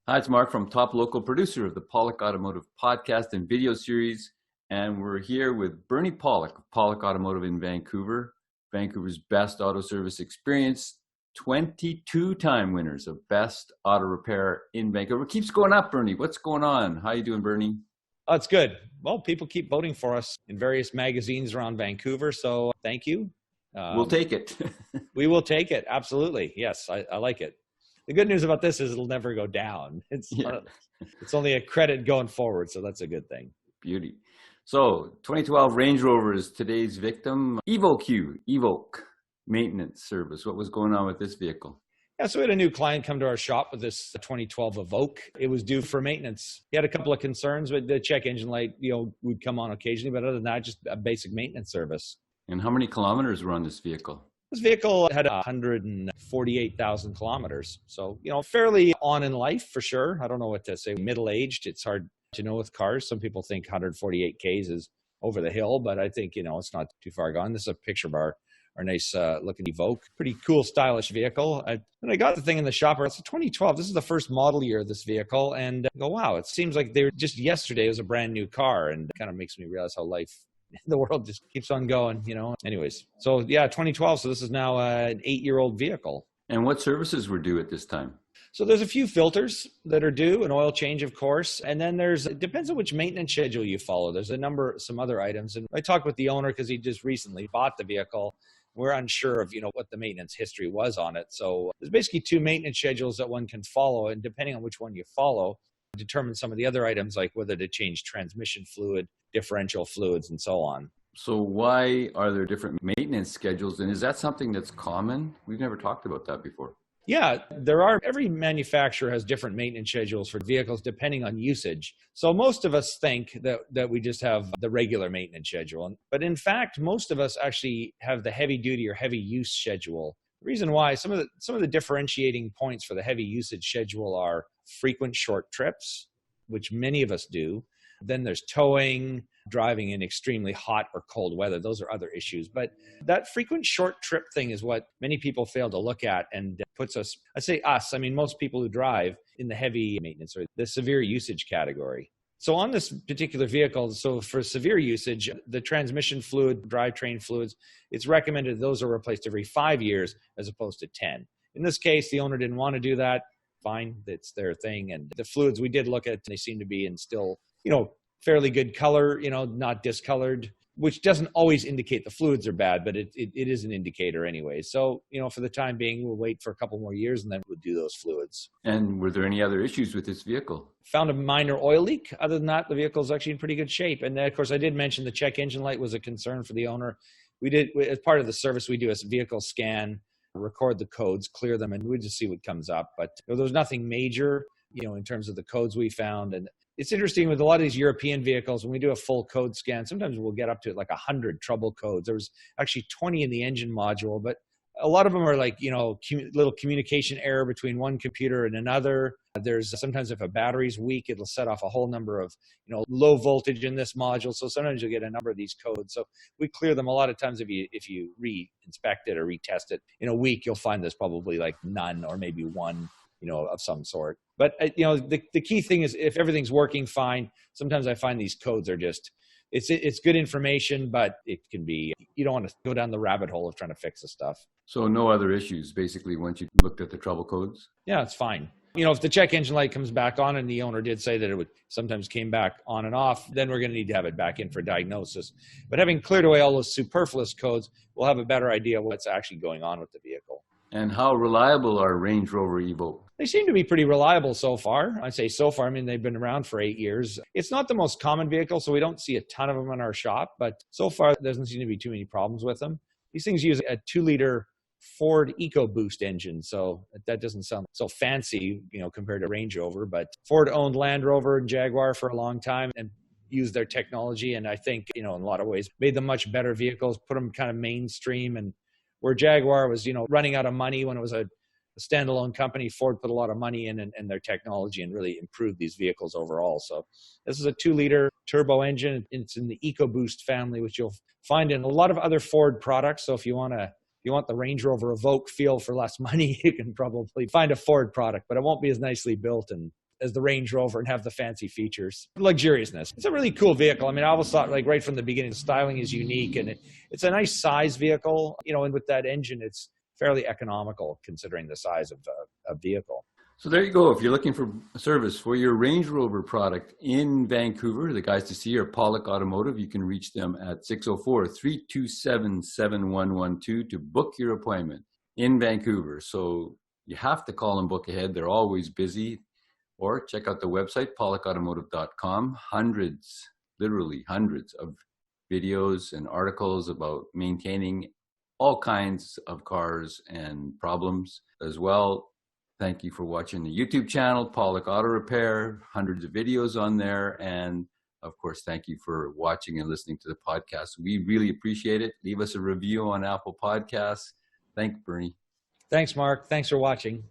Hi, it's Mark from Top Local, producer of the Pawlik Automotive podcast and video series. And we're here with Bernie Pawlik of Pawlik Automotive in Vancouver, Vancouver's best auto service experience, 22-time winners of best auto repair in Vancouver. It keeps going up, Bernie. What's going on? How you doing, Bernie? Oh, it's good. Well, people keep voting for us in various magazines around Vancouver, so thank you. We'll take it. We will take it. Absolutely. Yes, I like it. The good news about this is it'll never go down. It's only a credit going forward, so that's a good thing. Beauty. So 2012 Range Rover is today's victim. Evoque maintenance service. What was going on with this vehicle? Yeah, so we had a new client come to our shop with this 2012 Evoque. It was due for maintenance. He had a couple of concerns with the check engine light, would come on occasionally, but other than that, just a basic maintenance service. And how many kilometers were on this vehicle? This vehicle had 148,000 kilometers. So, fairly on in life for sure. I don't know what to say. Middle-aged, it's hard to know with cars. Some people think 148 Ks is over the hill, but I think, it's not too far gone. This is a picture of our nice looking Evoque. Pretty cool, stylish vehicle. When I got the thing in the shop, it's a 2012. This is the first model year of this vehicle. And I go, wow, it seems like they were just yesterday. It was a brand new car. And it kind of makes me realize how life the world just keeps on going, Anyways, so yeah, 2012. So this is now an 8-year-old vehicle. And what services were due at this time? So there's a few filters that are due, an oil change, of course. And then it depends on which maintenance schedule you follow. There's some other items. And I talked with the owner because he just recently bought the vehicle. We're unsure of, what the maintenance history was on it. So there's basically 2 maintenance schedules that one can follow. And depending on which one you follow, determine some of the other items like whether to change transmission fluid, differential fluids, and so on. So why are there different maintenance schedules? And is that something that's common? We've never talked about that before. Yeah, there are. Every manufacturer has different maintenance schedules for vehicles depending on usage. So most of us think that we just have the regular maintenance schedule. But in fact, most of us actually have the heavy duty or heavy use schedule. The reason why, some of the differentiating points for the heavy usage schedule are frequent short trips, which many of us do. Then there's towing, driving in extremely hot or cold weather. Those are other issues. But that frequent short trip thing is what many people fail to look at and puts us, most people who drive in the heavy maintenance or the severe usage category. So on this particular vehicle, so for severe usage, the transmission fluid, drivetrain fluids, it's recommended those are replaced every 5 years as opposed to 10. In this case, the owner didn't want to do that. Fine, it's their thing. And the fluids we did look at, they seem to be in still, fairly good color, not discolored, which doesn't always indicate the fluids are bad, but it is an indicator anyway. So, for the time being, we'll wait for a couple more years and then we'll do those fluids. And were there any other issues with this vehicle? Found a minor oil leak. Other than that, the vehicle is actually in pretty good shape. And then, of course, I did mention the check engine light was a concern for the owner. As part of the service, we do a vehicle scan, record the codes, clear them, and we just see what comes up. But there was nothing major, in terms of the codes we found. And it's interesting with a lot of these European vehicles, when we do a full code scan, sometimes we'll get up to like 100 trouble codes. There was actually 20 in the engine module, but a lot of them are like, little communication error between one computer and another. There's sometimes if a battery's weak, it'll set off a whole number of, low voltage in this module. So sometimes you'll get a number of these codes. So we clear them a lot of times. If you re-inspect it or retest it in a week, you'll find there's probably like none or maybe one, of some sort. But, the key thing is if everything's working fine, sometimes I find these codes are just, it's good information, but it can be, you don't want to go down the rabbit hole of trying to fix the stuff. So no other issues, basically, once you looked at the trouble codes? Yeah, it's fine. If the check engine light comes back on and the owner did say that it would sometimes came back on and off, then we're going to need to have it back in for diagnosis. But having cleared away all those superfluous codes, we'll have a better idea of what's actually going on with the vehicle. And how reliable are Range Rover Evoque? They seem to be pretty reliable so far. I'd say so far. They've been around for 8 years. It's not the most common vehicle, so we don't see a ton of them in our shop. But so far, there doesn't seem to be too many problems with them. These things use a 2-liter Ford EcoBoost engine, so that doesn't sound so fancy, compared to Range Rover. But Ford owned Land Rover and Jaguar for a long time and used their technology. And I think, in a lot of ways, made them much better vehicles, put them kind of mainstream. And where Jaguar was, running out of money when it was a standalone company, Ford put a lot of money in and their technology and really improved these vehicles overall. So this is a 2-liter turbo engine. It's in the EcoBoost family, which you'll find in a lot of other Ford products. So if you want the Range Rover Evoque feel for less money, you can probably find a Ford product, but it won't be as nicely built and as the Range Rover and have the fancy features. Luxuriousness. It's a really cool vehicle. I mean, I always thought, like, right from the beginning, the styling is unique, and it's a nice size vehicle, you know, and with that engine, it's fairly economical considering the size of a vehicle. So there you go. If you're looking for service for your Range Rover product in Vancouver, the guys to see are Pawlik Automotive. You can reach them at 604-327-7112 to book your appointment in Vancouver. So you have to call and book ahead. They're always busy. Or check out the website, pawlikautomotive.com. Hundreds, literally hundreds of videos and articles about maintaining all kinds of cars and problems as well. Thank you for watching the YouTube channel, Pawlik Auto Repair, hundreds of videos on there. And of course, thank you for watching and listening to the podcast. We really appreciate it. Leave us a review on Apple Podcasts. Thanks, Bernie. Thanks, Mark. Thanks for watching.